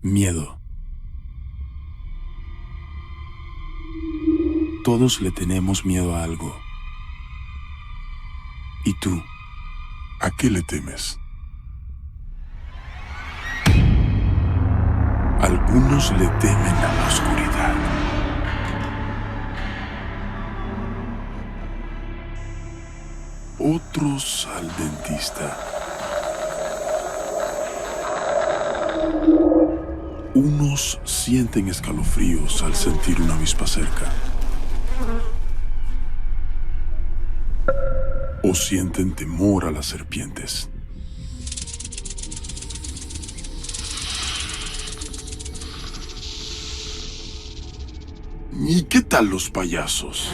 Miedo. Todos le tenemos miedo a algo. ¿Y tú? ¿A qué le temes? Algunos le temen a la oscuridad. Otros al dentista. Unos sienten escalofríos al sentir una avispa cerca. O sienten temor a las serpientes. ¿Y qué tal los payasos?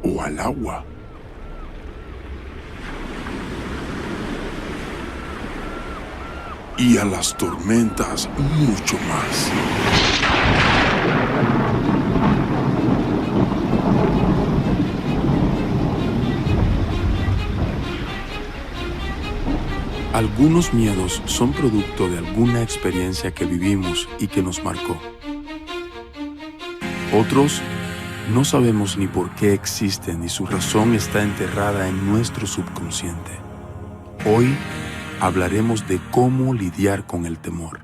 O al agua. Y a las tormentas mucho más. Algunos miedos son producto de alguna experiencia que vivimos y que nos marcó. Otros no sabemos ni por qué existen y su razón está enterrada en nuestro subconsciente. Hoy hablaremos de cómo lidiar con el temor.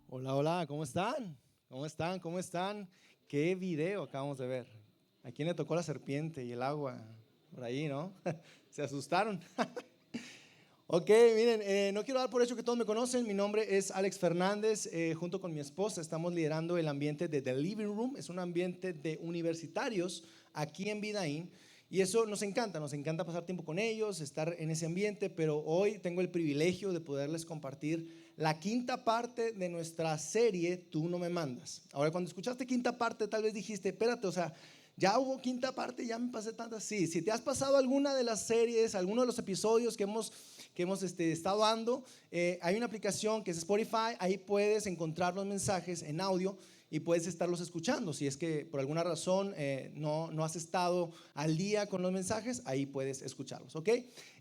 Hola, hola, ¿cómo están? ¿Cómo están? ¿Cómo están? ¿Qué video acabamos de ver? ¿A quién le tocó la serpiente y el agua? Por ahí, ¿no? Se asustaron. Ok, miren, no quiero dar por hecho que todos me conocen. Mi nombre es Alex Fernández. Junto con mi esposa estamos liderando el ambiente de The Living Room. Es un ambiente de universitarios aquí en Vidaín. Y eso nos encanta pasar tiempo con ellos, estar en ese ambiente. Pero hoy tengo el privilegio de poderles compartir la quinta parte de nuestra serie Tú no me mandas. Ahora, cuando escuchaste quinta parte, tal vez dijiste, espérate, o sea, ya hubo quinta parte, ya me pasé tantas. Sí, si te has pasado alguna de las series, alguno de los episodios que hemos estado dando, hay una aplicación que es Spotify. Ahí puedes encontrar los mensajes en audio y puedes estarlos escuchando. Si es que por alguna razón no has estado al día con los mensajes, ahí puedes escucharlos, ¿ok?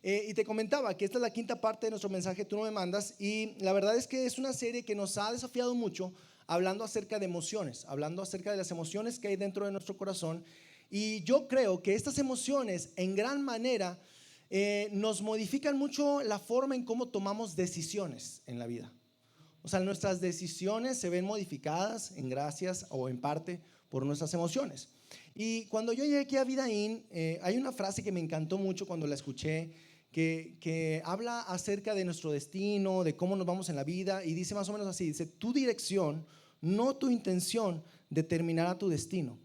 Y te comentaba que esta es la quinta parte de nuestro mensaje Tú no me mandas, y la verdad es que es una serie que nos ha desafiado mucho, hablando acerca de emociones, hablando acerca de las emociones que hay dentro de nuestro corazón. Y yo creo que estas emociones en gran manera nos modifican mucho la forma en cómo tomamos decisiones en la vida. O sea, nuestras decisiones se ven modificadas en gracias o en parte por nuestras emociones. Y cuando yo llegué aquí a Vidaín, hay una frase que me encantó mucho cuando la escuché, que habla acerca de nuestro destino, de cómo nos vamos en la vida, y dice más o menos así, dice: tu dirección, no tu intención, determinará tu destino.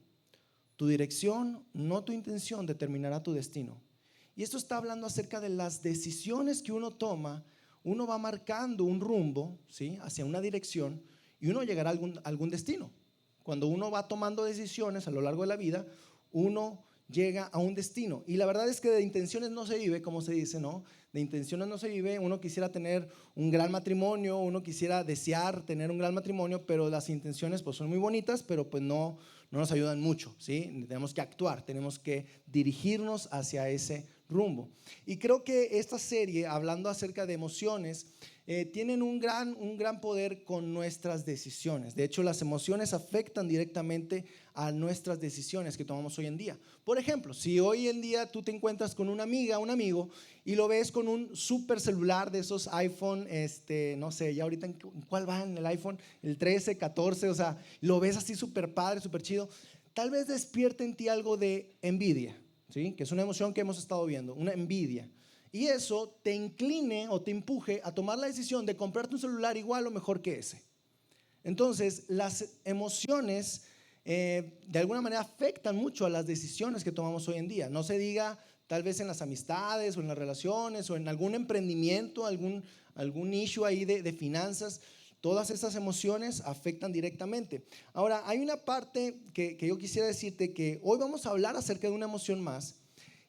Tu dirección, no tu intención, determinará tu destino. Y esto está hablando acerca de las decisiones que uno toma. Uno va marcando un rumbo, ¿sí?, hacia una dirección, y uno llegará a algún destino. Cuando uno va tomando decisiones a lo largo de la vida, uno llega a un destino. Y la verdad es que de intenciones no se vive, como se dice, ¿no? De intenciones no se vive. Uno quisiera tener un gran matrimonio, uno quisiera desear tener un gran matrimonio, pero las intenciones pues son muy bonitas, pero pues no nos ayudan mucho, ¿sí? Tenemos que actuar, tenemos que dirigirnos hacia ese rumbo. Y creo que esta serie, hablando acerca de emociones, tienen un gran poder con nuestras decisiones. De hecho, las emociones afectan directamente a nuestras decisiones que tomamos hoy en día. Por ejemplo, si hoy en día tú te encuentras con una amiga, un amigo, y lo ves con un super celular de esos iPhone, no sé, ya ahorita en cuál va en el iPhone, el 13, 14, o sea, lo ves así súper padre, súper chido, tal vez despierte en ti algo de envidia, ¿sí? Que es una emoción que hemos estado viendo, una envidia. Y eso te incline o te empuje a tomar la decisión de comprarte un celular igual o mejor que ese. Entonces, las emociones de alguna manera afectan mucho a las decisiones que tomamos hoy en día. No se diga tal vez en las amistades o en las relaciones o en algún emprendimiento, algún issue ahí de finanzas. Todas esas emociones afectan directamente. Ahora, hay una parte que yo quisiera decirte, que hoy vamos a hablar acerca de una emoción más.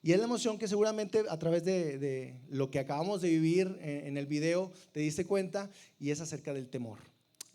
Y es la emoción que seguramente a través de lo que acabamos de vivir en el video te diste cuenta, y es acerca del temor.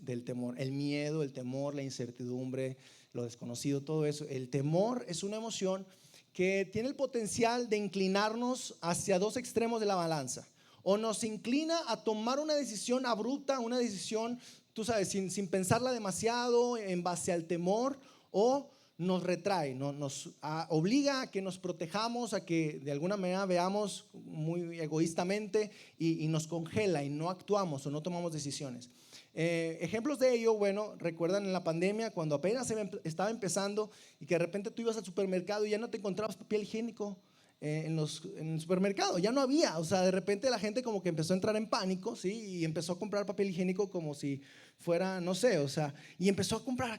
del temor. El miedo, el temor, la incertidumbre, lo desconocido, todo eso. El temor es una emoción que tiene el potencial de inclinarnos hacia dos extremos de la balanza. O nos inclina a tomar una decisión abrupta, una decisión, tú sabes, sin pensarla demasiado en base al temor, o nos retrae, nos obliga a que nos protejamos, a que de alguna manera veamos muy egoístamente y nos congela y no actuamos o no tomamos decisiones. Ejemplos de ello, bueno, recuerdan en la pandemia cuando apenas estaba empezando y que de repente tú ibas al supermercado y ya no te encontrabas papel higiénico en el supermercado, ya no había, o sea, de repente la gente como que empezó a entrar en pánico, ¿sí? Y empezó a comprar papel higiénico como si fuera, no sé, o sea, y empezó a comprar.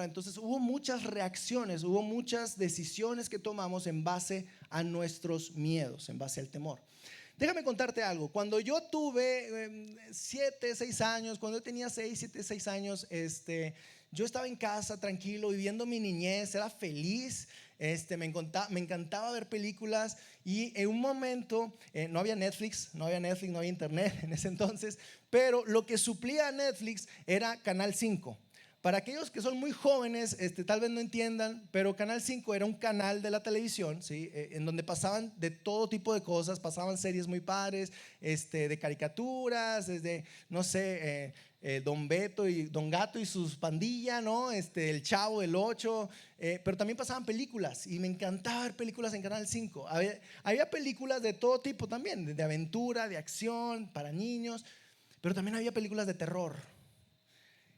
Entonces hubo muchas reacciones, hubo muchas decisiones que tomamos en base a nuestros miedos, en base al temor. Déjame contarte algo. Cuando yo tuve 7, 6 años, cuando yo tenía 6, 7, 6 años, yo estaba en casa tranquilo, viviendo mi niñez, era feliz, me encantaba ver películas y en un momento no había Netflix, no había internet en ese entonces, pero lo que suplía a Netflix era Canal 5. Para aquellos que son muy jóvenes, tal vez no entiendan, pero Canal 5 era un canal de la televisión, ¿sí? En donde pasaban de todo tipo de cosas, pasaban series muy padres, de caricaturas, desde, no sé, Don Beto y Don Gato y sus pandillas, ¿no? El Chavo, el 8, pero también pasaban películas y me encantaba ver películas en Canal 5. Había películas de todo tipo también, de aventura, de acción, para niños, pero también había películas de terror.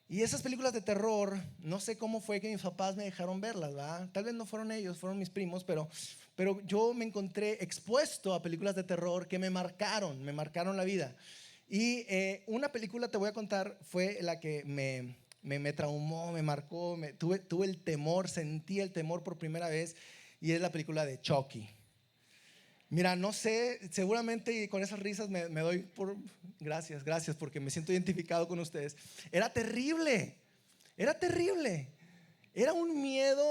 Y esas películas de terror, no sé cómo fue que mis papás me dejaron verlas, ¿verdad? Tal vez no fueron ellos, fueron mis primos, pero yo me encontré expuesto a películas de terror que me marcaron la vida. Y una película, te voy a contar, fue la que me traumó, me marcó, tuve el temor, sentí el temor por primera vez, y es la película de Chucky. Mira, no sé, seguramente con esas risas me doy por... Gracias, porque me siento identificado con ustedes. Era terrible. Era un miedo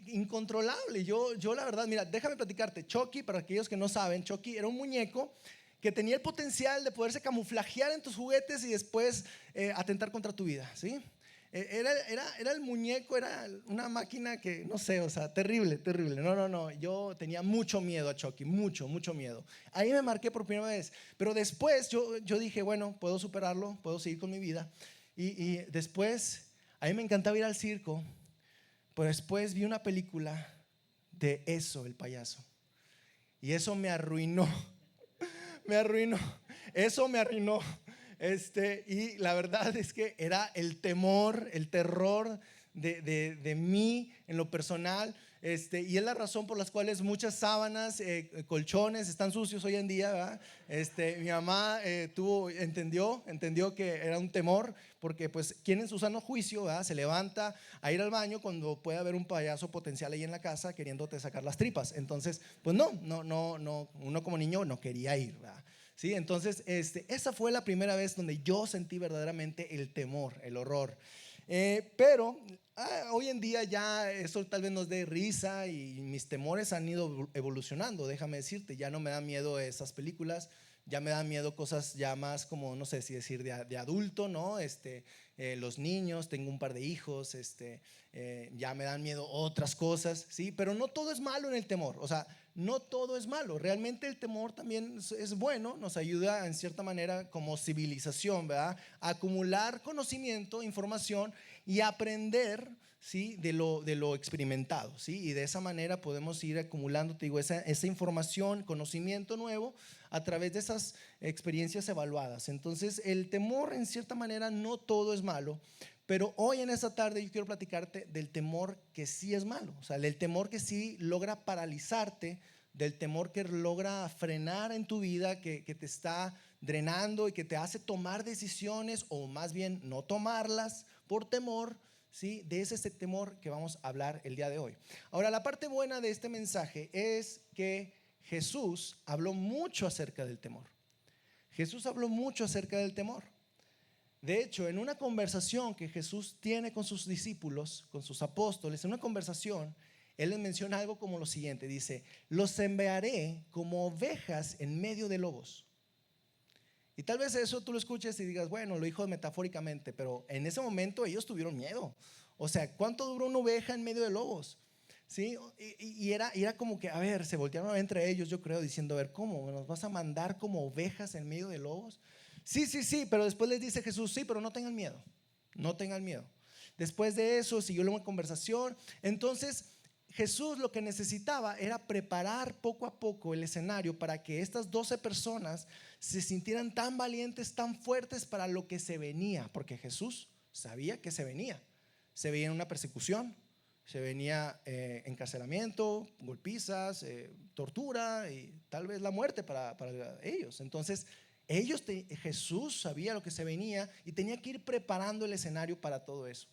incontrolable. Yo la verdad, mira, déjame platicarte. Chucky, para aquellos que no saben, Chucky era un muñeco que tenía el potencial de poderse camuflajear en tus juguetes y después atentar contra tu vida, ¿sí? Era el muñeco, era una máquina que, no sé, o sea, terrible. No, yo tenía mucho miedo a Chucky, mucho miedo. Ahí me marqué por primera vez, pero después yo dije, bueno, puedo superarlo, puedo seguir con mi vida. Y después, a mí me encantaba ir al circo, pero después vi una película de eso, el payaso. Y eso me arruinó, eso me arruinó. Y la verdad es que era el temor, el terror de mí en lo personal, y es la razón por las cuales muchas sábanas, colchones están sucios hoy en día, ¿verdad? Mi mamá entendió que era un temor, porque pues quien en su sano juicio, ¿verdad?, se levanta a ir al baño cuando puede haber un payaso potencial ahí en la casa queriéndote sacar las tripas. Entonces pues no, uno como niño no quería ir, ¿verdad? Sí, entonces esa fue la primera vez donde yo sentí verdaderamente el temor, el horror. Pero hoy en día ya eso tal vez nos dé risa y mis temores han ido evolucionando. Déjame decirte, ya no me da miedo esas películas, ya me dan miedo cosas ya más como, no sé si decir de adulto, ¿no? Los niños, tengo un par de hijos, ya me dan miedo otras cosas, ¿sí? Pero no todo es malo en el temor, o sea, no todo es malo. Realmente el temor también es bueno, nos ayuda en cierta manera como civilización, ¿verdad?, a acumular conocimiento, información y aprender, ¿sí?, de lo experimentado, ¿sí? Y de esa manera podemos ir acumulando, te digo, esa información, conocimiento nuevo a través de esas experiencias evaluadas. Entonces el temor en cierta manera no todo es malo, pero hoy en esta tarde yo quiero platicarte del temor que sí es malo, o sea, del temor que sí logra paralizarte, del temor que logra frenar en tu vida, que te está drenando y que te hace tomar decisiones o más bien no tomarlas por temor, ¿sí? De ese temor que vamos a hablar el día de hoy. Ahora, la parte buena de este mensaje es que Jesús habló mucho acerca del temor. Jesús habló mucho acerca del temor. De hecho, en una conversación que Jesús tiene con sus discípulos, con sus apóstoles, en una conversación, Él les menciona algo como lo siguiente. Dice: los enviaré como ovejas en medio de lobos. Y tal vez eso tú lo escuches y digas, bueno, lo dijo metafóricamente, pero en ese momento ellos tuvieron miedo. O sea, ¿cuánto duró una oveja en medio de lobos? ¿Sí? Y era como que, a ver, se voltearon a ver entre ellos, yo creo, diciendo, a ver, ¿cómo? ¿Nos vas a mandar como ovejas en medio de lobos? Sí, sí, sí, pero después les dice Jesús, sí, pero no tengan miedo, no tengan miedo. Después de eso siguió una conversación. Entonces Jesús lo que necesitaba era preparar poco a poco el escenario para que estas 12 personas se sintieran tan valientes, tan fuertes para lo que se venía, porque Jesús sabía que se venía. Se venía una persecución, se venía encarcelamiento, golpizas, tortura y tal vez la muerte para ellos. Entonces Jesús sabía lo que se venía y tenía que ir preparando el escenario para todo eso.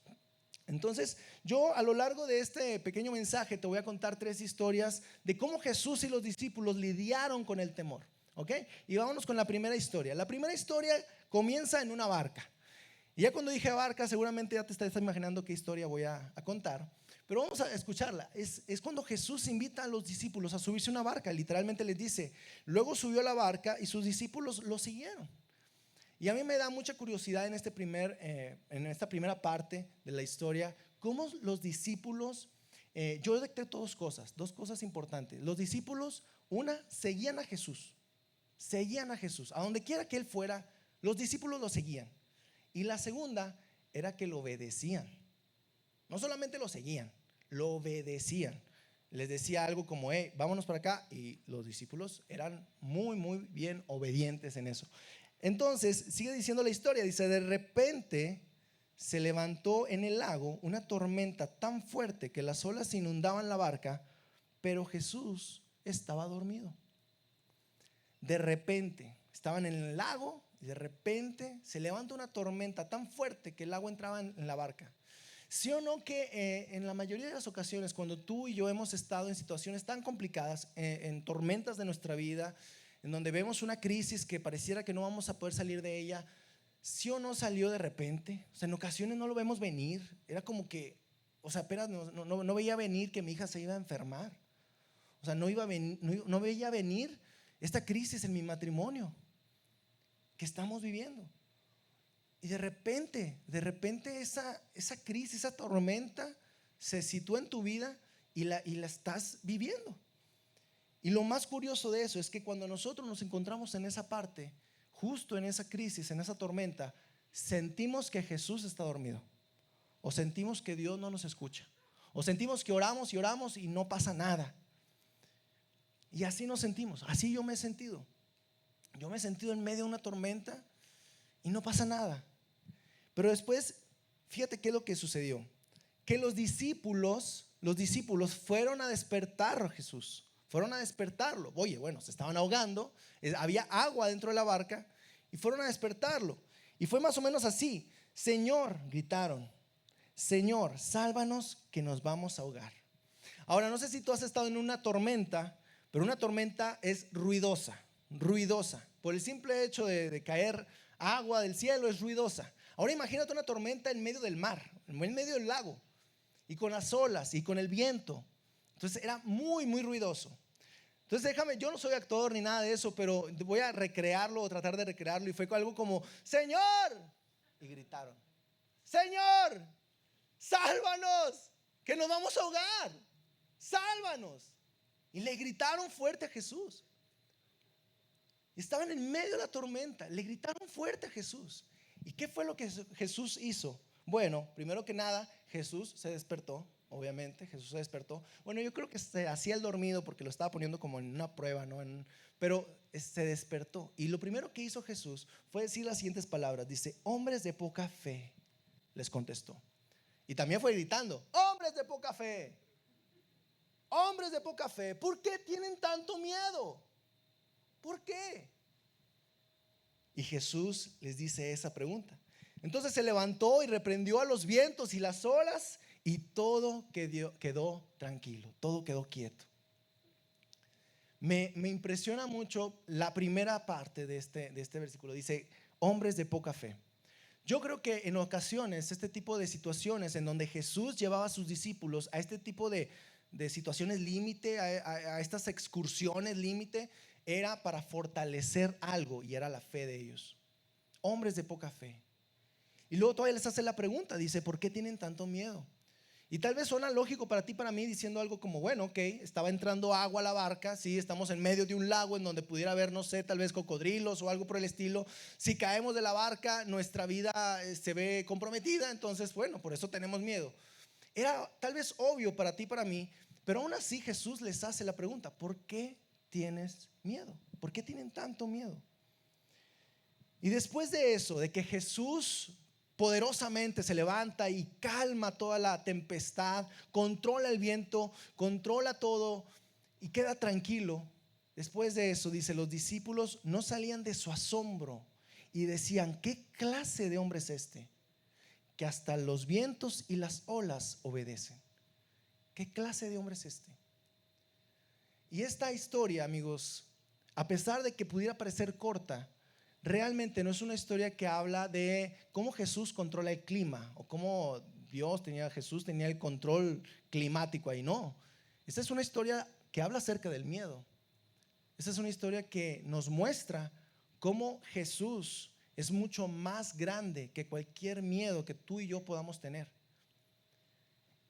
Entonces yo a lo largo de este pequeño mensaje te voy a contar 3 historias de cómo Jesús y los discípulos lidiaron con el temor, ¿ok? Y vámonos con la primera historia. La primera historia comienza en una barca. Y ya cuando dije barca, seguramente ya te estás imaginando qué historia voy a contar. Pero vamos a escucharla. Es cuando Jesús invita a los discípulos a subirse a una barca. Literalmente les dice, luego subió a la barca y sus discípulos lo siguieron. Y a mí me da mucha curiosidad en en esta primera parte de la historia, cómo los discípulos, yo detecté dos cosas importantes. Los discípulos, una, seguían a Jesús, a donde quiera que él fuera, los discípulos lo seguían. Y la segunda era que lo obedecían. No solamente lo seguían, lo obedecían. Les decía algo como, vámonos para acá, y los discípulos eran muy, muy bien obedientes en eso. Entonces sigue diciendo la historia, dice, de repente se levantó en el lago una tormenta tan fuerte que las olas inundaban la barca, pero Jesús estaba dormido. De repente estaban en el lago y de repente se levanta una tormenta tan fuerte que el agua entraba en la barca. ¿Sí o no que en la mayoría de las ocasiones cuando tú y yo hemos estado en situaciones tan complicadas, en tormentas de nuestra vida, en donde vemos una crisis que pareciera que no vamos a poder salir de ella, sí o no salió de repente? O sea, en ocasiones no lo vemos venir. Era como que, o sea, apenas no veía venir que mi hija se iba a enfermar. O sea, no veía venir esta crisis en mi matrimonio que estamos viviendo. Y de repente esa crisis, esa tormenta se sitúa en tu vida y la estás viviendo. Y lo más curioso de eso es que cuando nosotros nos encontramos en esa parte, justo en esa crisis, en esa tormenta, sentimos que Jesús está dormido, o sentimos que Dios no nos escucha, o sentimos que oramos y oramos y no pasa nada. Y así nos sentimos, así yo me he sentido. Yo me he sentido en medio de una tormenta y no pasa nada. Pero después, fíjate qué es lo que sucedió. Que los discípulos fueron a despertar a Jesús. Fueron a despertarlo. Oye, bueno, se estaban ahogando, había agua dentro de la barca y fueron a despertarlo. Y fue más o menos así. Señor, gritaron, Señor, sálvanos que nos vamos a ahogar. Ahora, no sé si tú has estado en una tormenta, pero una tormenta es ruidosa. Por el simple hecho de caer agua del cielo es ruidosa. Ahora imagínate una tormenta en medio del mar, en medio del lago, y con las olas y con el viento. Entonces era muy, muy ruidoso. Entonces yo no soy actor ni nada de eso, pero voy a recrearlo o tratar de recrearlo. Y fue algo como, Señor, y gritaron, Señor, sálvanos, que nos vamos a ahogar, sálvanos. Y le gritaron fuerte a Jesús. Estaban en medio de la tormenta, le gritaron fuerte a Jesús. ¿Y qué fue lo que Jesús hizo? Bueno, primero que nada, Jesús se despertó. Obviamente, Jesús se despertó. Bueno, yo creo que se hacía el dormido porque lo estaba poniendo como en una prueba, ¿no? Pero se despertó. Y lo primero que hizo Jesús fue decir las siguientes palabras. Dice, hombres de poca fe, les contestó. Y también fue gritando, hombres de poca fe. Hombres de poca fe, ¿por qué tienen tanto miedo? ¿Por qué? Y Jesús les dice esa pregunta. Entonces se levantó y reprendió a los vientos y las olas y todo quedó tranquilo, todo quedó quieto. Me impresiona mucho la primera parte de este versículo. Dice, hombres de poca fe. Yo creo que en ocasiones este tipo de situaciones en donde Jesús llevaba a sus discípulos a este tipo de situaciones límite, a estas excursiones límite, era para fortalecer algo y era la fe de ellos. Hombres de poca fe. Y luego todavía les hace la pregunta, dice, ¿por qué tienen tanto miedo? Y tal vez suena lógico para ti, para mí, diciendo algo como, bueno, ok, estaba entrando agua a la barca, sí, estamos en medio de un lago en donde pudiera haber, no sé, tal vez cocodrilos o algo por el estilo. Si caemos de la barca, nuestra vida se ve comprometida, entonces, bueno, por eso tenemos miedo. Era tal vez obvio para ti, para mí, pero aún así Jesús les hace la pregunta, ¿por qué tienes miedo? ¿Por qué tienen tanto miedo? Y después de eso, de que Jesús poderosamente se levanta y calma toda la tempestad, controla el viento, controla todo y queda tranquilo. Después de eso, dice, los discípulos no salían de su asombro y decían, ¿qué clase de hombre es este? Que hasta los vientos y las olas obedecen. ¿Qué clase de hombre es este? Y esta historia, amigos, a pesar de que pudiera parecer corta, realmente no es una historia que habla de cómo Jesús controla el clima o cómo Jesús tenía el control climático ahí. No, esta es una historia que habla acerca del miedo. Esta es una historia que nos muestra cómo Jesús es mucho más grande que cualquier miedo que tú y yo podamos tener.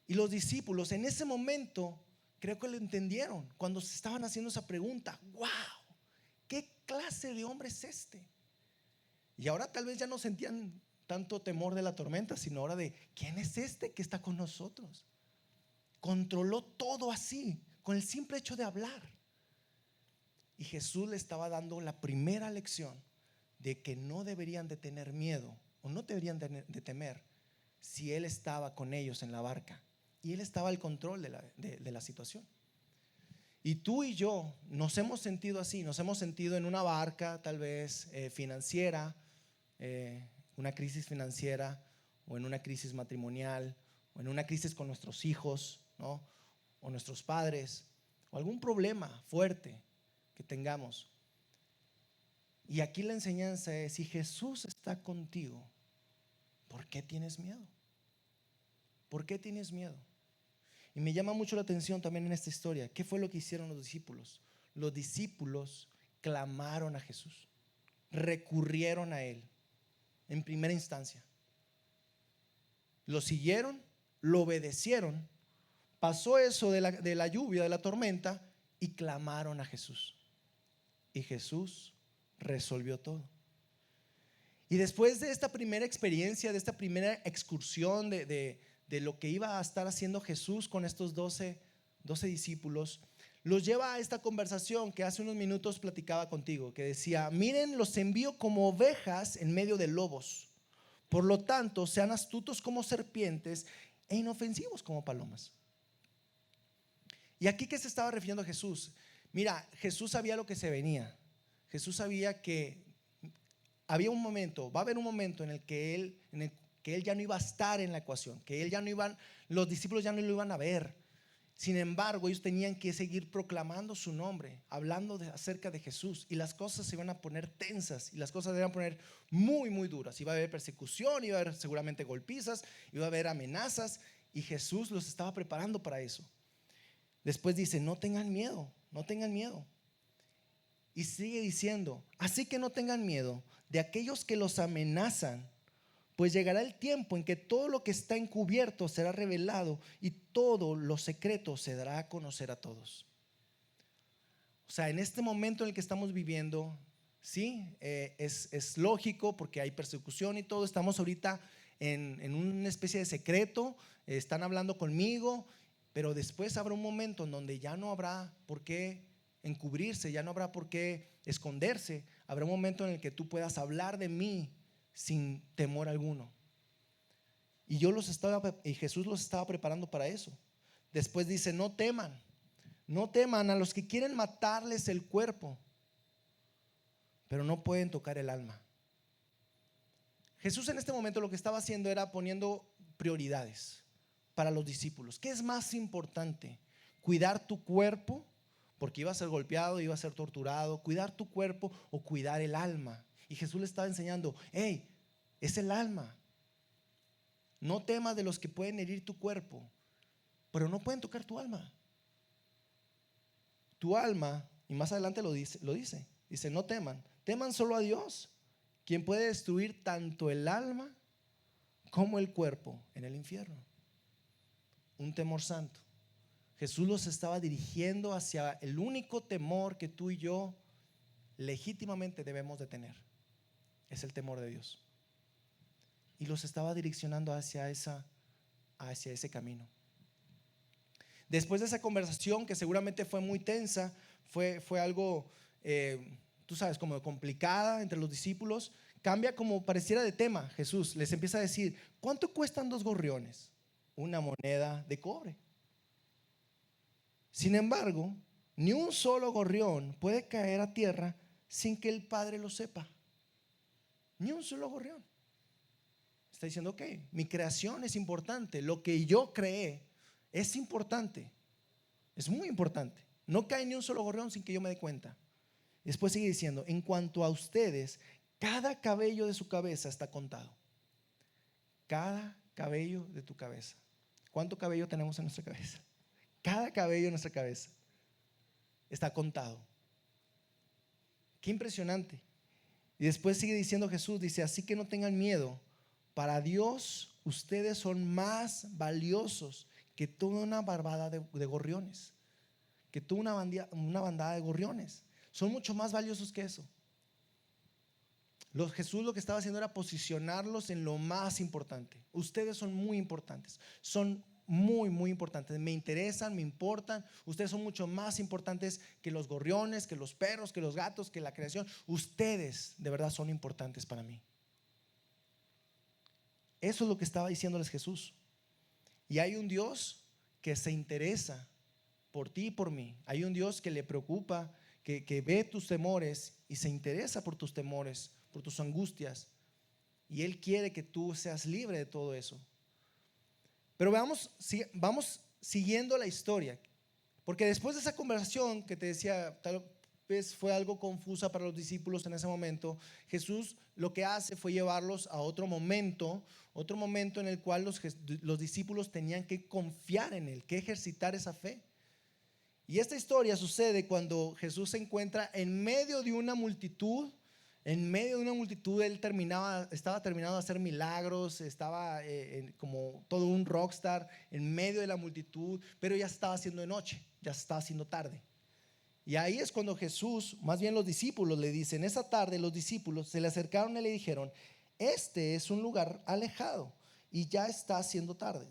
Y los discípulos en ese momento creo que lo entendieron cuando se estaban haciendo esa pregunta. ¡Wow! ¿Qué clase de hombre es este? Y ahora tal vez ya no sentían tanto temor de la tormenta, sino ahora de ¿quién es este que está con nosotros? Controló todo así, con el simple hecho de hablar. Y Jesús le estaba dando la primera lección de que no deberían de tener miedo o no deberían de temer si Él estaba con ellos en la barca y Él estaba al control de la situación. Y tú y yo nos hemos sentido así, nos hemos sentido en una barca tal vez financiera, una crisis financiera o en una crisis matrimonial o en una crisis con nuestros hijos, ¿no? O nuestros padres o algún problema fuerte que tengamos. Y aquí la enseñanza es, si Jesús está contigo, ¿por qué tienes miedo? ¿Por qué tienes miedo? Y me llama mucho la atención también en esta historia, ¿qué fue lo que hicieron los discípulos? Los discípulos clamaron a Jesús, recurrieron a Él en primera instancia. Lo siguieron, lo obedecieron, pasó eso de la lluvia, de la tormenta, y clamaron a Jesús. Y Jesús resolvió todo. Y después de esta primera experiencia, de esta primera excursión de lo que iba a estar haciendo Jesús con estos 12 discípulos, los lleva a esta conversación que hace unos minutos platicaba contigo, que decía, miren, los envío como ovejas en medio de lobos. Por lo tanto, sean astutos como serpientes e inofensivos como palomas. ¿Y aquí qué se estaba refiriendo a Jesús? Mira, Jesús sabía lo que se venía. Jesús sabía que había un momento, va a haber un momento en el que él ya no iba a estar en la ecuación, que los discípulos ya no lo iban a ver. Sin embargo, ellos tenían que seguir proclamando su nombre, hablando acerca de Jesús, y las cosas se iban a poner tensas y las cosas se iban a poner muy, muy duras. Iba a haber persecución, iba a haber seguramente golpizas, iba a haber amenazas, y Jesús los estaba preparando para eso. Después dice, no tengan miedo, no tengan miedo. Y sigue diciendo, así que no tengan miedo de aquellos que los amenazan, pues llegará el tiempo en que todo lo que está encubierto será revelado y todo lo secreto se dará a conocer a todos. O sea, en este momento en el que estamos viviendo, sí, es lógico porque hay persecución y todo. Estamos ahorita en una especie de secreto, están hablando conmigo, pero después habrá un momento en donde ya no habrá por qué encubrirse, ya no habrá por qué esconderse. Habrá un momento en el que tú puedas hablar de mí sin temor alguno. Y Jesús los estaba preparando para eso. Después dice, no teman a los que quieren matarles el cuerpo, pero no pueden tocar el alma. Jesús en este momento lo que estaba haciendo era poniendo prioridades para los discípulos. ¿Qué es más importante? ¿Cuidar tu cuerpo? Porque iba a ser golpeado, iba a ser torturado. ¿Cuidar tu cuerpo o cuidar el alma? Y Jesús le estaba enseñando, hey, es el alma. No temas de los que pueden herir tu cuerpo, pero no pueden tocar tu alma. Tu alma Y más adelante lo dice. Dice, no teman, teman solo a Dios, quien puede destruir tanto el alma como el cuerpo en el infierno. Un temor santo. Jesús los estaba dirigiendo hacia el único temor que tú y yo legítimamente debemos de tener. Es el temor de Dios. Y los estaba direccionando hacia ese camino. Después de esa conversación, que seguramente fue muy tensa, fue algo, tú sabes, como complicada entre los discípulos, cambia como pareciera de tema. Jesús les empieza a decir, ¿cuánto cuestan 2 gorriones? Una moneda de cobre. Sin embargo, ni un solo gorrión puede caer a tierra sin que el Padre lo sepa. Ni un solo gorrión. Está diciendo, ok, mi creación es importante, lo que yo creé es importante, es muy importante. No cae ni un solo gorrión sin que yo me dé cuenta. Después sigue diciendo, en cuanto a ustedes, cada cabello de su cabeza está contado. Cada cabello de tu cabeza. ¿Cuánto cabello tenemos en nuestra cabeza? Cada cabello en nuestra cabeza está contado. Qué impresionante. Y después sigue diciendo Jesús, dice, así que no tengan miedo. Para Dios ustedes son más valiosos que toda una barbada de gorriones, que toda una bandada de gorriones. Son mucho más valiosos que eso. Jesús lo que estaba haciendo era posicionarlos en lo más importante. Ustedes son muy importantes, son muy, muy importantes. Me interesan, me importan. Ustedes son mucho más importantes que los gorriones, que los perros, que los gatos, que la creación. Ustedes de verdad son importantes para mí. Eso es lo que estaba diciéndoles Jesús. Y hay un Dios que se interesa por ti y por mí. Hay un Dios que le preocupa, que ve tus temores y se interesa por tus temores, por tus angustias. Y Él quiere que tú seas libre de todo eso. Pero vamos siguiendo la historia. Porque después de esa conversación que te decía, tal vez fue algo confusa para los discípulos en ese momento, Jesús lo que hace fue llevarlos a otro momento en el cual los discípulos tenían que confiar en Él, que ejercitar esa fe. Y esta historia sucede cuando Jesús se encuentra en medio de una multitud. En medio de una multitud él estaba terminando de hacer milagros, estaba como todo un rockstar en medio de la multitud, pero ya se estaba haciendo de noche, ya se estaba haciendo tarde. Y ahí es cuando Jesús, más bien los discípulos le dicen, esa tarde los discípulos se le acercaron y le dijeron, este es un lugar alejado y ya está haciendo tarde,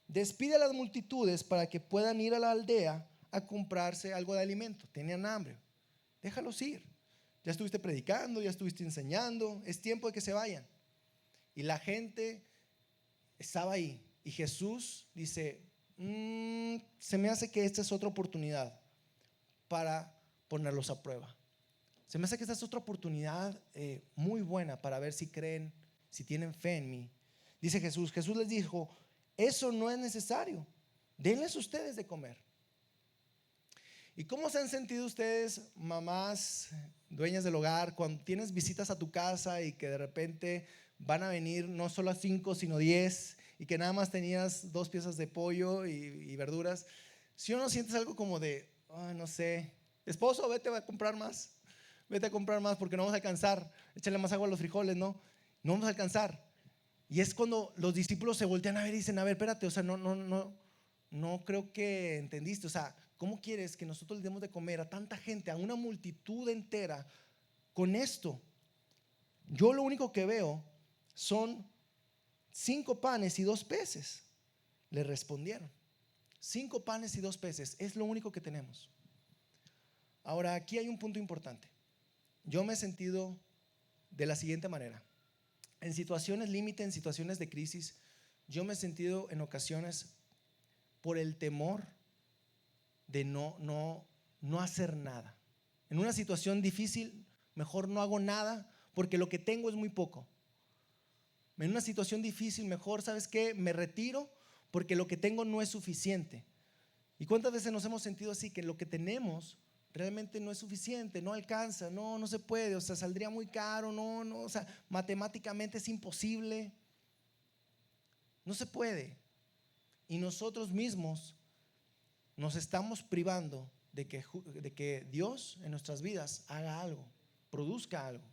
Despide a las multitudes para que puedan ir a la aldea a comprarse algo de alimento. Tenían hambre, déjalos ir. Ya estuviste predicando, ya estuviste enseñando, es tiempo de que se vayan. Y la gente estaba ahí. Y Jesús dice, se me hace que esta es otra oportunidad para ponerlos a prueba. Se me hace que esta es otra oportunidad muy buena para ver si creen, si tienen fe en mí. Dice Jesús les dijo, eso no es necesario, denles ustedes de comer. ¿Y cómo se han sentido ustedes, mamás, dueñas del hogar, cuando tienes visitas a tu casa y que de repente van a venir no solo a 5 sino 10 y que nada más tenías 2 piezas de pollo y verduras? Si no sientes algo como de, no sé, esposo, vete a comprar más porque no vamos a alcanzar, échale más agua a los frijoles, no vamos a alcanzar. Y es cuando los discípulos se voltean a ver y dicen, a ver, espérate, o sea, no creo que entendiste, o sea, ¿cómo quieres que nosotros le demos de comer a tanta gente, a una multitud entera con esto? Yo lo único que veo son 5 panes y 2 peces. Le respondieron, 5 panes y 2 peces, es lo único que tenemos. Ahora, aquí hay un punto importante. Yo me he sentido de la siguiente manera. En situaciones límite, en situaciones de crisis, yo me he sentido en ocasiones por el temor de no hacer nada. En una situación difícil, mejor no hago nada porque lo que tengo es muy poco. En una situación difícil, mejor, ¿sabes qué? Me retiro porque lo que tengo no es suficiente. ¿Y cuántas veces nos hemos sentido así? Que lo que tenemos realmente no es suficiente, no alcanza, no se puede, o sea, saldría muy caro, o sea, matemáticamente es imposible. No se puede. Y nosotros mismos nos estamos privando de que Dios en nuestras vidas haga algo, produzca algo.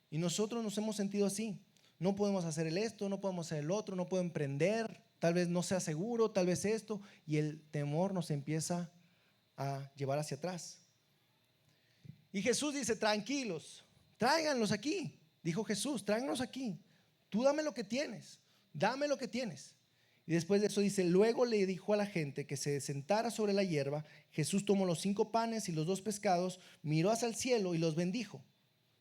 Y nosotros nos hemos sentido así. No podemos hacer esto, no podemos hacer el otro, no puedo emprender, tal vez no sea seguro, tal vez esto. Y el temor nos empieza a llevar hacia atrás. Y Jesús dice, tranquilos, tráiganlos aquí. Dijo Jesús, tráiganlos aquí. Tú dame lo que tienes, dame lo que tienes. Y después de eso dice, luego le dijo a la gente que se sentara sobre la hierba. Jesús tomó los 5 panes y los 2 pescados, miró hacia el cielo y los bendijo.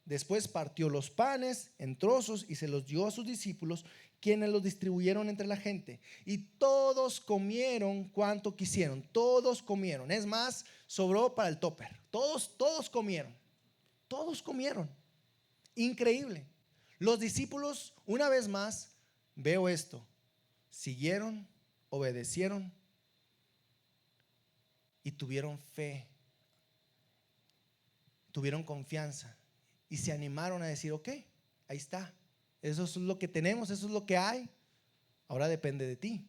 Después partió los panes en trozos y se los dio a sus discípulos, quienes los distribuyeron entre la gente. Y todos comieron cuanto quisieron. Todos comieron. Es más, sobró para el topper. Todos comieron. Todos comieron. Increíble. Los discípulos, una vez más, veo esto. Siguieron, obedecieron y tuvieron fe. Tuvieron confianza. Y se animaron a decir, ok, ahí está. Eso es lo que tenemos, eso es lo que hay. Ahora depende de ti.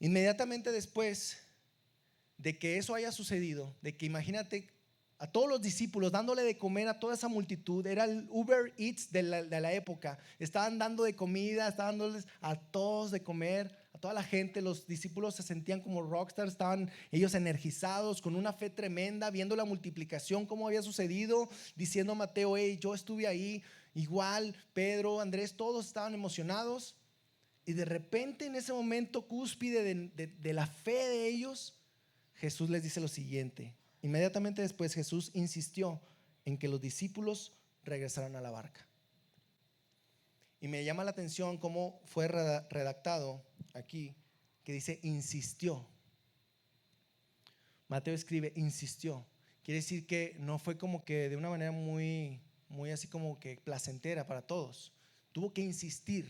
Inmediatamente después de que eso haya sucedido, de que imagínate a todos los discípulos dándole de comer a toda esa multitud, era el Uber Eats de la época. Estaban dando de comida, estaban dándoles a todos de comer, a toda la gente. Los discípulos se sentían como rockstars, estaban ellos energizados, con una fe tremenda, viendo la multiplicación, cómo había sucedido, diciendo a Mateo, hey, yo estuve ahí. Igual Pedro, Andrés, todos estaban emocionados. Y de repente, en ese momento cúspide de la fe de ellos, Jesús les dice lo siguiente. Inmediatamente después Jesús insistió en que los discípulos regresaran a la barca. Y me llama la atención cómo fue redactado aquí, que dice insistió. Mateo escribe insistió. Quiere decir que no fue como que de una manera muy así como que placentera para todos. Tuvo que insistir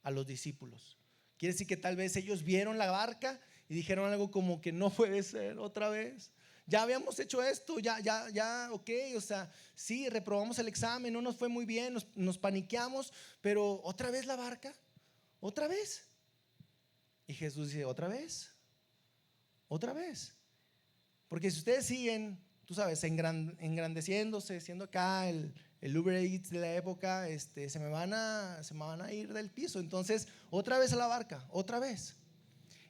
a los discípulos. Quiere decir que tal vez ellos vieron la barca y dijeron algo como que no puede ser otra vez. Ya habíamos hecho esto, ya, ok, o sea, sí, reprobamos el examen, no nos fue muy bien, nos paniqueamos, pero otra vez la barca, otra vez. Y Jesús dice, otra vez. Porque si ustedes siguen, tú sabes, engrandeciéndose, siendo acá el Uber Eats de la época, se me van a ir del piso. Entonces, otra vez a la barca, otra vez.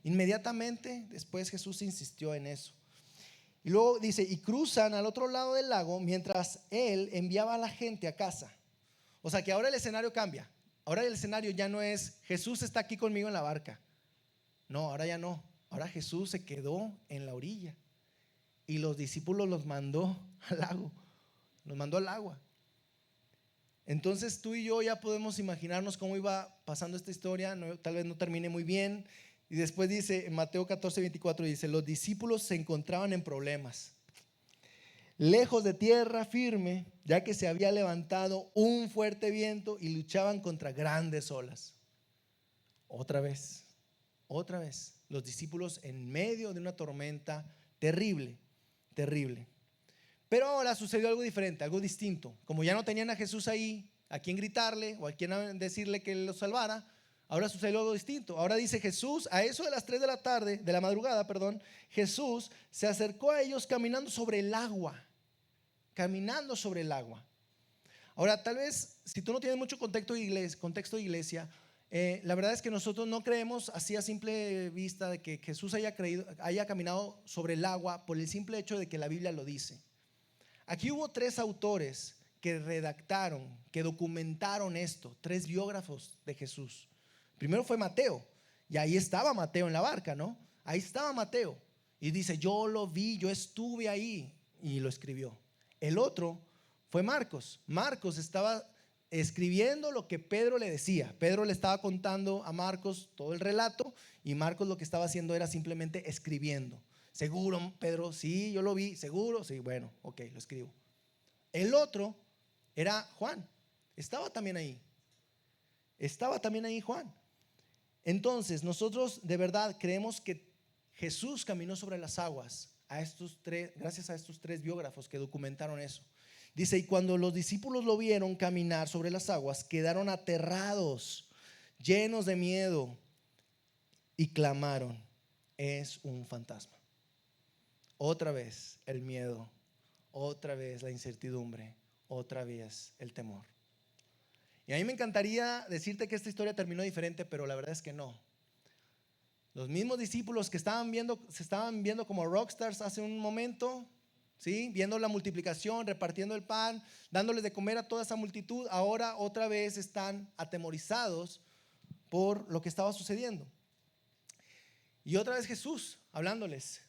Inmediatamente después Jesús insistió en eso. Y luego dice, y cruzan al otro lado del lago mientras él enviaba a la gente a casa. O sea que ahora el escenario cambia. Ahora el escenario ya no es Jesús está aquí conmigo en la barca. No, ahora ya no. Ahora Jesús se quedó en la orilla y los discípulos los mandó al lago, los mandó al agua. Entonces tú y yo ya podemos imaginarnos cómo iba pasando esta historia. Tal vez no termine muy bien. Y después dice en Mateo 14:24, dice, los discípulos se encontraban en problemas, lejos de tierra firme, ya que se había levantado un fuerte viento y luchaban contra grandes olas. Otra vez, los discípulos en medio de una tormenta terrible. Pero ahora sucedió algo diferente, algo distinto. Como ya no tenían a Jesús ahí, a quien gritarle o a quien decirle que los salvara, ahora sucedió algo distinto. Ahora dice Jesús, a eso de las 3 de la madrugada, Jesús se acercó a ellos caminando sobre el agua. Ahora, tal vez, si tú no tienes mucho contexto de iglesia, la verdad es que nosotros no creemos así a simple vista de que Jesús haya caminado sobre el agua por el simple hecho de que la Biblia lo dice. Aquí hubo 3 autores que redactaron, que documentaron esto, 3 biógrafos de Jesús. Primero fue Mateo, y ahí estaba Mateo en la barca, ¿no? Ahí estaba Mateo, y dice, yo lo vi, yo estuve ahí, y lo escribió. El otro fue Marcos. Marcos estaba escribiendo lo que Pedro le decía. Pedro le estaba contando a Marcos todo el relato, y Marcos lo que estaba haciendo era simplemente escribiendo. Seguro, Pedro, sí, yo lo vi, seguro, sí, bueno, ok, lo escribo. El otro era Juan, estaba también ahí Juan. Entonces nosotros de verdad creemos que Jesús caminó sobre las aguas gracias a estos 3 biógrafos que documentaron eso. Dice, y cuando los discípulos lo vieron caminar sobre las aguas, quedaron aterrados, llenos de miedo, y clamaron, es un fantasma. Otra vez el miedo, otra vez la incertidumbre, otra vez el temor. Y a mí me encantaría decirte que esta historia terminó diferente, pero la verdad es que no. Los mismos discípulos que se estaban viendo como rockstars hace un momento, ¿sí? Viendo la multiplicación, repartiendo el pan, dándoles de comer a toda esa multitud, ahora otra vez están atemorizados por lo que estaba sucediendo. Y otra vez Jesús hablándoles,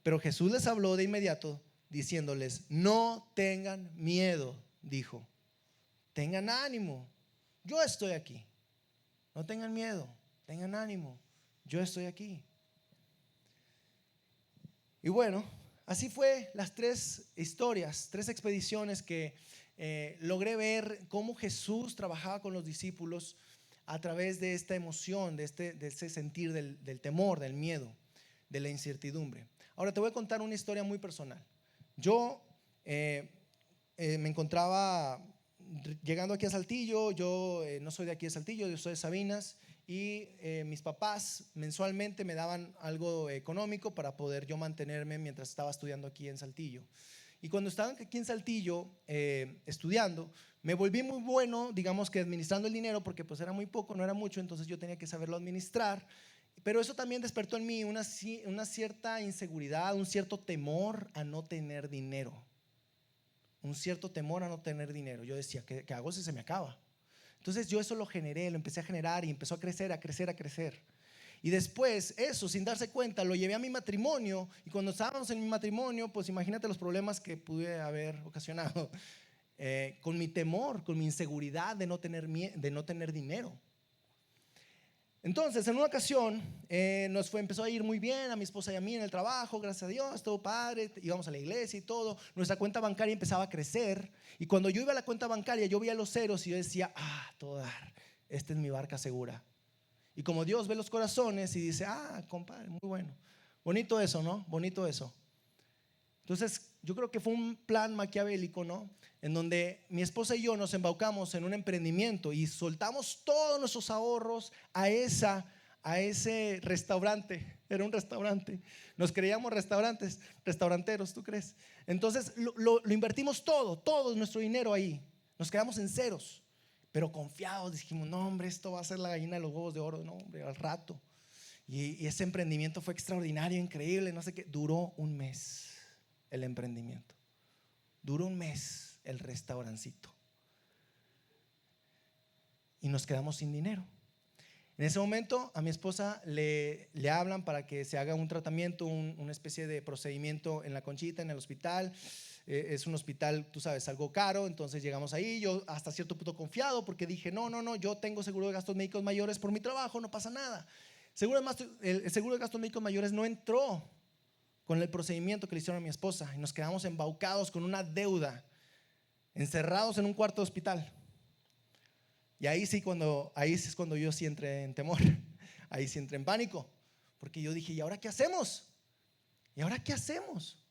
pero Jesús les habló de inmediato diciéndoles: no tengan miedo, dijo, tengan ánimo, yo estoy aquí. No tengan miedo, tengan ánimo, yo estoy aquí. Y bueno, así fue las 3 historias, 3 expediciones que logré ver cómo Jesús trabajaba con los discípulos a través de esta emoción, de ese sentir del temor, del miedo, de la incertidumbre. Ahora te voy a contar una historia muy personal. Yo me encontraba llegando aquí a Saltillo. Yo no soy de aquí de Saltillo, yo soy de Sabinas. Y mis papás mensualmente me daban algo económico para poder yo mantenerme mientras estaba estudiando aquí en Saltillo. Y cuando estaba aquí en Saltillo estudiando, me volví muy bueno, digamos que administrando el dinero, porque pues era muy poco, no era mucho, entonces yo tenía que saberlo administrar. Pero eso también despertó en mí una cierta inseguridad, un cierto temor a no tener dinero. Un cierto temor a no tener dinero. Yo decía, ¿qué hago si se me acaba? Entonces yo eso lo generé, lo empecé a generar y empezó a crecer, a crecer, a crecer. Y después eso, sin darse cuenta, lo llevé a mi matrimonio. Y cuando estábamos en mi matrimonio, pues imagínate los problemas que pude haber ocasionado con mi temor, con mi inseguridad de no tener dinero. Entonces en una ocasión empezó a ir muy bien a mi esposa y a mí en el trabajo, gracias a Dios, todo padre, íbamos a la iglesia y todo. Nuestra cuenta bancaria empezaba a crecer, y cuando yo iba a la cuenta bancaria yo veía los ceros y yo decía: todo dar, esta es mi barca segura. Y como Dios ve los corazones y dice: compadre, muy bueno, bonito eso, ¿no? Bonito eso. Entonces yo creo que fue un plan maquiavélico, ¿no? En donde mi esposa y yo nos embaucamos en un emprendimiento y soltamos todos nuestros ahorros a ese restaurante. Era un restaurante. Nos creíamos restauranteros, ¿tú crees? Entonces lo invertimos todo nuestro dinero ahí. Nos quedamos en ceros, pero confiados. Dijimos: no, hombre, esto va a ser la gallina de los huevos de oro. No, hombre, al rato. Y ese emprendimiento fue extraordinario, increíble, no sé qué. Duró un mes el emprendimiento. Duró un mes el restaurancito. Y nos quedamos sin dinero. En ese momento a mi esposa le hablan para que se haga un tratamiento, una especie de procedimiento en La Conchita, en el hospital. Es un hospital, tú sabes, algo caro. Entonces llegamos ahí, yo hasta cierto punto confiado, porque dije: no, yo tengo seguro de gastos médicos mayores por mi trabajo, no pasa nada. El seguro de gastos médicos mayores no entró con el procedimiento que le hicieron a mi esposa, y nos quedamos embaucados con una deuda, encerrados en un cuarto de hospital. Y ahí es cuando yo sí entré en temor. Ahí sí entré en pánico, porque yo dije: ¿y ahora qué hacemos? ¿Y ahora qué hacemos?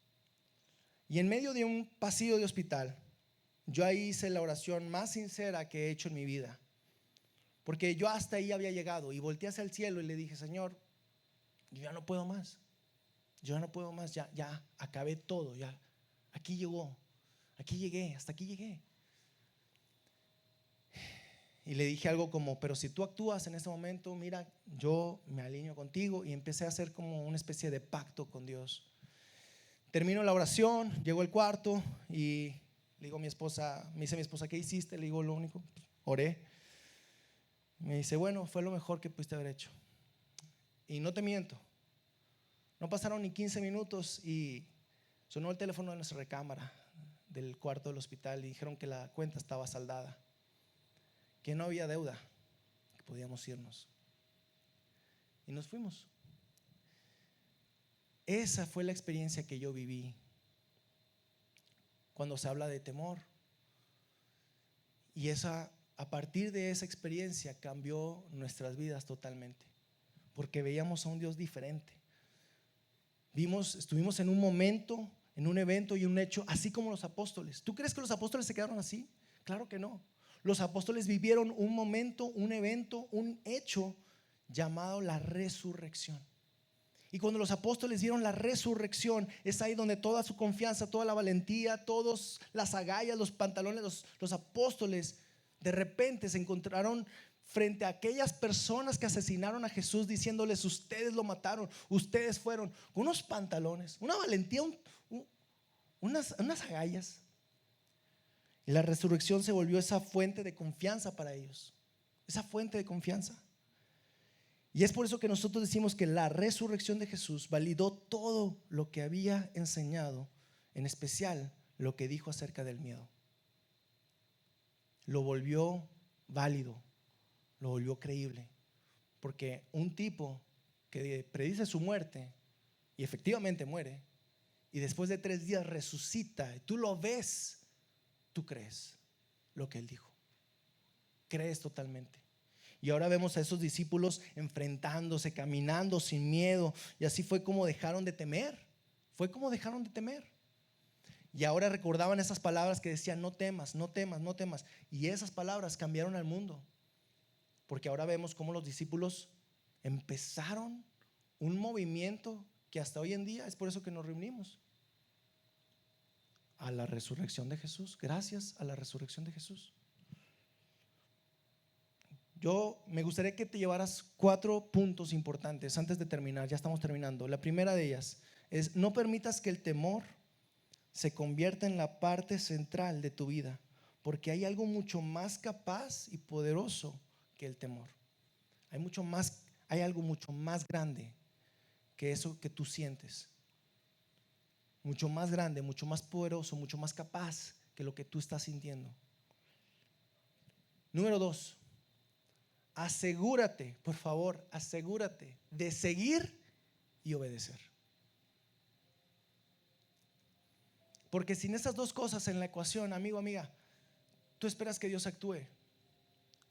Y en medio de un pasillo de hospital, yo ahí hice la oración más sincera que he hecho en mi vida, porque yo hasta ahí había llegado, y volteé hacia el cielo y le dije: Señor, yo ya no puedo más. Ya acabé todo, ya aquí llegué, hasta aquí llegué. Y le dije algo como: pero si tú actúas en ese momento, mira, yo me alineo contigo. Y empecé a hacer como una especie de pacto con Dios. Termino la oración, llego al cuarto y le digo a mi esposa, me dice mi esposa: ¿qué hiciste? Le digo: lo único, oré. Me dice: bueno, fue lo mejor que pudiste haber hecho. Y no te miento, no pasaron ni 15 minutos y sonó el teléfono de nuestra recámara del cuarto del hospital y dijeron que la cuenta estaba saldada, que no había deuda, que podíamos irnos. Y nos fuimos. Esa fue la experiencia que yo viví cuando se habla de temor. Y a partir de esa experiencia cambió nuestras vidas totalmente, porque veíamos a un Dios diferente. Estuvimos en un momento, en un evento y un hecho, así como los apóstoles. ¿Tú crees que los apóstoles se quedaron así? Claro que no. Los apóstoles vivieron un momento, un evento, un hecho llamado la resurrección. Y cuando los apóstoles dieron la resurrección, es ahí donde toda su confianza, toda la valentía, todas las agallas, los pantalones, los apóstoles de repente se encontraron frente a aquellas personas que asesinaron a Jesús, diciéndoles: ustedes lo mataron, ustedes fueron, con unos pantalones, una valentía, unas agallas. Y la resurrección se volvió esa fuente de confianza para ellos, esa fuente de confianza. Y es por eso que nosotros decimos que la resurrección de Jesús validó todo lo que había enseñado, en especial lo que dijo acerca del miedo. Lo volvió válido, lo volvió creíble, porque un tipo que predice su muerte y efectivamente muere, y después de 3 días resucita, y tú lo ves, tú crees lo que él dijo, crees totalmente. Y ahora vemos a esos discípulos enfrentándose, caminando sin miedo, y así fue como dejaron de temer. Fue como dejaron de temer. Y ahora recordaban esas palabras que decían: no temas, no temas, no temas. Y esas palabras cambiaron al mundo, porque ahora vemos cómo los discípulos empezaron un movimiento que hasta hoy en día es por eso que nos reunimos, a la resurrección de Jesús, gracias a la resurrección de Jesús. Yo me gustaría que te llevaras 4 puntos importantes antes de terminar. Ya estamos terminando. La primera de ellas es: no permitas que el temor se convierta en la parte central de tu vida, porque hay algo mucho más capaz y poderoso que el temor. Hay algo mucho más grande que eso que tú sientes, mucho más grande, mucho más poderoso, mucho más capaz que lo que tú estás sintiendo. Número 2, asegúrate, por favor, asegúrate de seguir y obedecer. Porque sin esas 2 cosas en la ecuación, amigo, amiga, tú esperas que Dios actúe,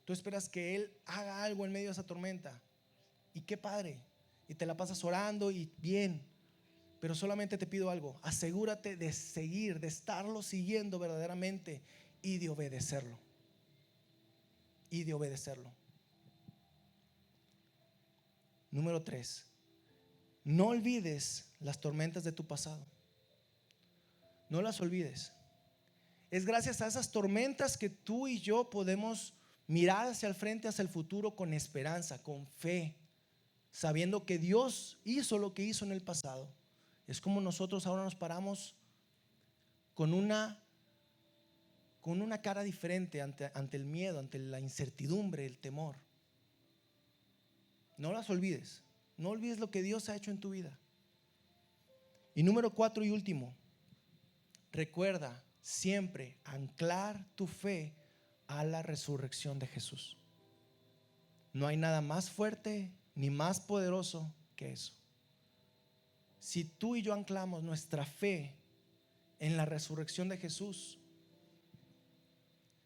tú esperas que Él haga algo en medio de esa tormenta, y qué padre, y te la pasas orando y bien, pero solamente te pido algo: asegúrate de seguir, de estarlo siguiendo verdaderamente y de obedecerlo. Y de obedecerlo. Número 3, no olvides las tormentas de tu pasado. No las olvides. Es gracias a esas tormentas que tú y yo podemos mirar hacia el frente, hacia el futuro, con esperanza, con fe, sabiendo que Dios hizo lo que hizo en el pasado. Es como nosotros ahora nos paramos con una cara diferente ante el miedo, ante la incertidumbre, el temor. No las olvides. No olvides lo que Dios ha hecho en tu vida. Y número 4 y último, recuerda siempre anclar tu fe a la resurrección de Jesús. No hay nada más fuerte ni más poderoso que eso. Si tú y yo anclamos nuestra fe en la resurrección de Jesús,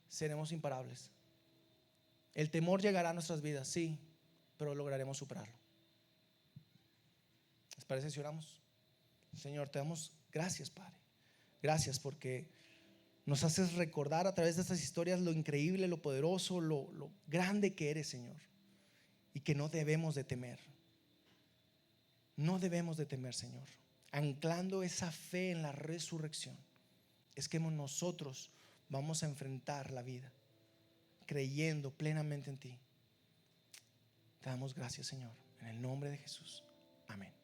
seremos imparables. El temor llegará a nuestras vidas, sí, pero lograremos superarlo. ¿Les parece si oramos? Señor, te damos gracias, Padre. Gracias porque nos haces recordar a través de estas historias lo increíble, lo poderoso, lo grande que eres, Señor, y que no debemos de temer. No debemos de temer, Señor. Anclando esa fe en la resurrección, es que nosotros vamos a enfrentar la vida creyendo plenamente en ti. Te damos gracias, Señor, en el nombre de Jesús. Amén.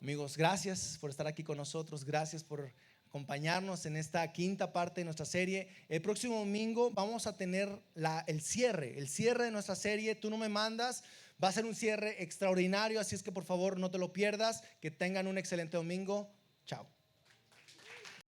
Amigos, gracias por estar aquí con nosotros. Gracias por acompañarnos en esta 5ª parte de nuestra serie. El próximo domingo vamos a tener el cierre de nuestra serie Tú no me mandas. Va a ser un cierre extraordinario, así es que por favor no te lo pierdas. Que tengan un excelente domingo. Chao.